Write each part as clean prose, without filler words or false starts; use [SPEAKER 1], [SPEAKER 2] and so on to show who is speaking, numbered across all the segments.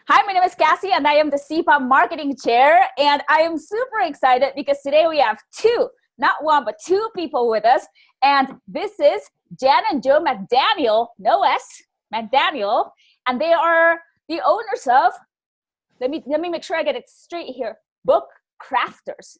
[SPEAKER 1] Hi, my name is Cassie and I am the CPA Marketing Chair, and I am super excited because today we have not one, but two people with us, and this is Jan and Joe MacDaniel, no S, MacDaniel, and they are the owners of, let me make sure I get it straight here, BookCrafters.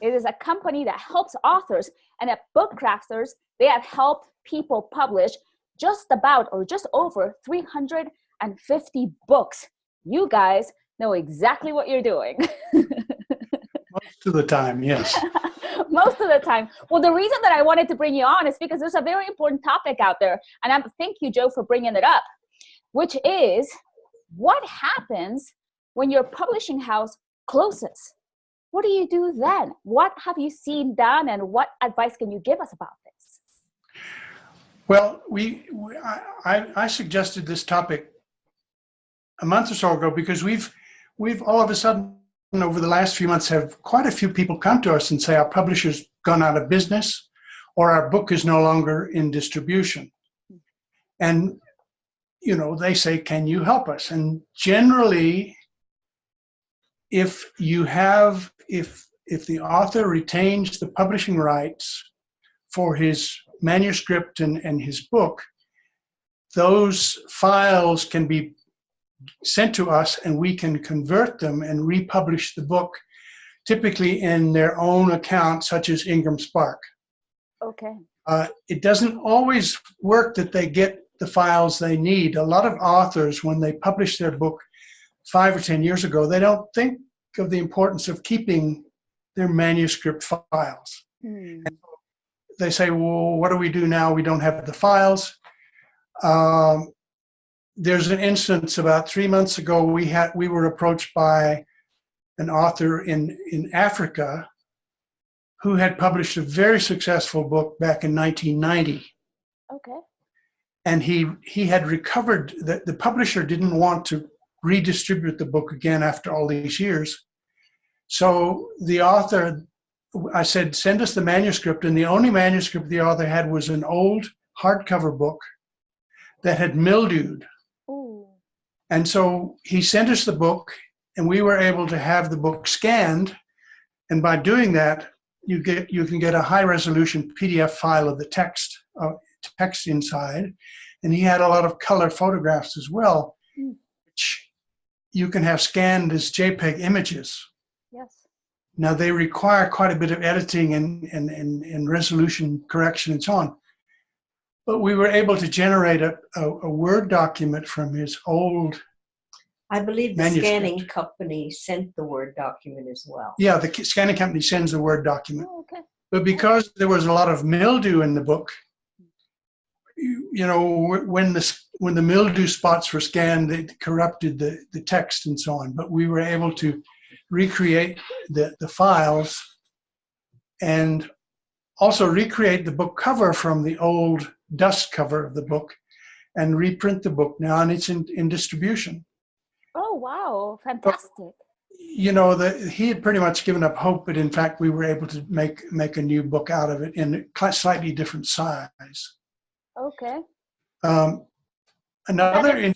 [SPEAKER 1] It is a company that helps authors, and at BookCrafters, they have helped people publish just about or just over 350 books. You guys know exactly what you're doing.
[SPEAKER 2] Most of the time, yes.
[SPEAKER 1] Most of the time. Well, the reason that I wanted to bring you on is because there's a very important topic out there. And thank you, Joe, for bringing it up, which is what happens when your publishing house closes? What do you do then? What have you seen done, and what advice can you give us about this?
[SPEAKER 2] Well, I suggested this topic a month or so ago because we've all of a sudden over the last few months have quite a few people come to us and say our publisher's gone out of business or our book is no longer in distribution. And, you know, they say, can you help us? And generally, if the author retains the publishing rights for his manuscript and his book, those files can be sent to us and we can convert them and republish the book, typically in their own account, such as Ingram Spark.
[SPEAKER 1] Okay.
[SPEAKER 2] It doesn't always work that they get the files they need. A lot of authors, when they publish their book 5 or 10 years ago, they don't think of the importance of keeping their manuscript files. And they say, well, what do we do now? We don't have the files. There's an instance about 3 months ago, we were approached by an author in Africa who had published a very successful book back in 1990.
[SPEAKER 1] Okay. And
[SPEAKER 2] he had recovered, the publisher didn't want to redistribute the book again after all these years. So the author, I said, send us the manuscript, and the only manuscript the author had was an old hardcover book that had mildewed.
[SPEAKER 1] Ooh.
[SPEAKER 2] And so he sent us the book, and we were able to have the book scanned. And by doing that, you can get a high-resolution PDF file of the text inside. And he had a lot of color photographs as well, which you can have scanned as JPEG images.
[SPEAKER 1] Yes.
[SPEAKER 2] Now they require quite a bit of editing and resolution correction and so on. But we were able to generate a Word document from his old
[SPEAKER 3] I believe the
[SPEAKER 2] manuscript.
[SPEAKER 3] scanning company sent the Word document as well.
[SPEAKER 2] Yeah, the scanning company sends the Word document.
[SPEAKER 1] Oh, okay.
[SPEAKER 2] But because there was a lot of mildew in the book, you know, when the mildew spots were scanned, it corrupted the text and so on. But we were able to recreate the files and also recreate the book cover from the old dust cover of the book and reprint the book now, and it's in distribution.
[SPEAKER 1] Oh, wow. Fantastic.
[SPEAKER 2] But, you know, he had pretty much given up hope, but in fact we were able to make a new book out of it in a slightly different size.
[SPEAKER 1] Okay.
[SPEAKER 2] Another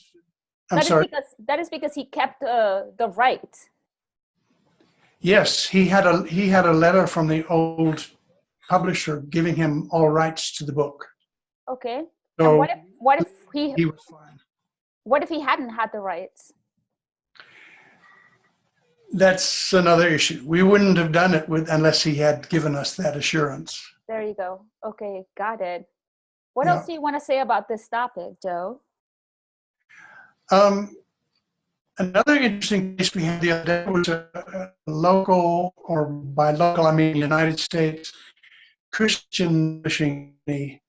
[SPEAKER 1] that is because he kept the rights.
[SPEAKER 2] Yes, he had a letter from the old publisher giving him all rights to the book.
[SPEAKER 1] Okay.
[SPEAKER 2] So
[SPEAKER 1] and what if he
[SPEAKER 2] was fine.
[SPEAKER 1] What if he hadn't had the rights?
[SPEAKER 2] That's another issue. We wouldn't have done it unless he had given us that assurance.
[SPEAKER 1] There you go. Okay, got it. What else do you want to say about this topic, Joe?
[SPEAKER 2] Another interesting case we had the other day was a local, or by local I mean United States, Christian missionary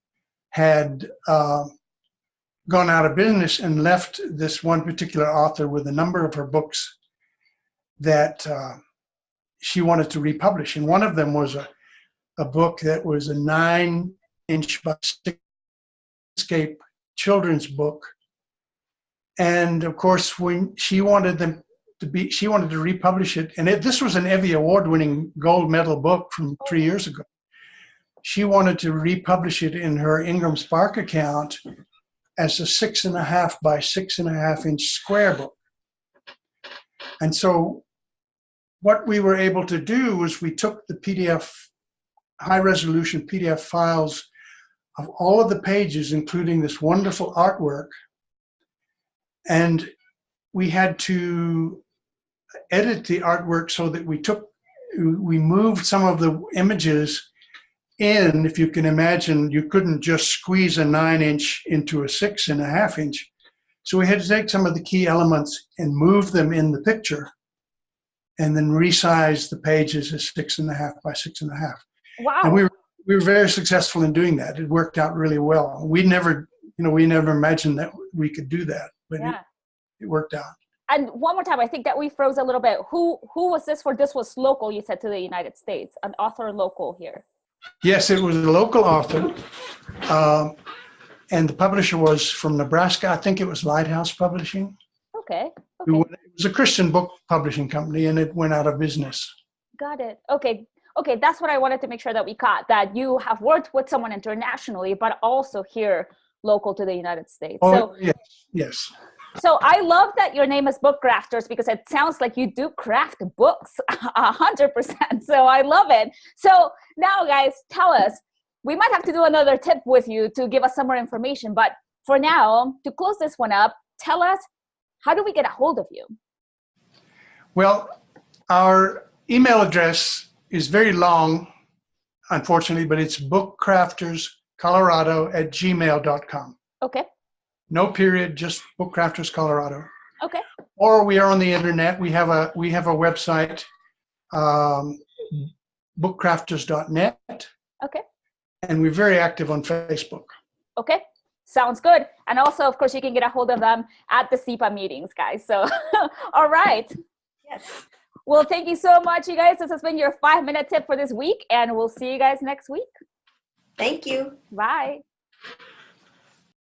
[SPEAKER 2] had gone out of business and left this one particular author with a number of her books that she wanted to republish. And one of them was a book that was a 9-inch by 6-scape children's book. And of course, when she wanted to republish it, and this was an Evie Award-winning gold medal book from 3 years ago. She wanted to republish it in her Ingram Spark account as a 6.5 by 6.5 inch square book. And so what we were able to do was we took the PDF, high resolution PDF files of all of the pages, including this wonderful artwork, and we had to edit the artwork so that we moved some of the images in. If you can imagine, you couldn't just squeeze a 9-inch into a 6.5-inch. So we had to take some of the key elements and move them in the picture, and then resize the pages as 6.5 by 6.5.
[SPEAKER 1] Wow.
[SPEAKER 2] And we were very successful in doing that. It worked out really well. We never imagined that we could do that, but
[SPEAKER 1] yeah.
[SPEAKER 2] it worked out.
[SPEAKER 1] And one more time, I think that we froze a little bit. Who was this for? This was local, you said, to the United States, an author local here.
[SPEAKER 2] Yes, it was a local author, and the publisher was from Nebraska. I think it was Lighthouse Publishing.
[SPEAKER 1] Okay.
[SPEAKER 2] It was a Christian book publishing company, and it went out of business.
[SPEAKER 1] Got it. Okay, that's what I wanted to make sure that we caught, that you have worked with someone internationally, but also here local to the United States.
[SPEAKER 2] Oh, so, yes.
[SPEAKER 1] So I love that your name is BookCrafters, because it sounds like you do craft books 100%. So I love it. So now, guys, tell us, we might have to do another tip with you to give us some more information. But for now, to close this one up, tell us, how do we get a hold of you?
[SPEAKER 2] Well, our email address is very long, unfortunately, but it's bookcrafterscolorado@gmail.com.
[SPEAKER 1] Okay.
[SPEAKER 2] No period, just BookCrafters Colorado.
[SPEAKER 1] Okay.
[SPEAKER 2] Or we are on the internet. We have a website, bookcrafters.net.
[SPEAKER 1] Okay.
[SPEAKER 2] And we're very active on Facebook.
[SPEAKER 1] Okay. Sounds good. And also, of course, you can get a hold of them at the SEPA meetings, guys. So, all right.
[SPEAKER 3] Yes.
[SPEAKER 1] Well, thank you so much, you guys. This has been your 5-minute tip for this week, and we'll see you guys next week.
[SPEAKER 3] Thank you.
[SPEAKER 1] Bye.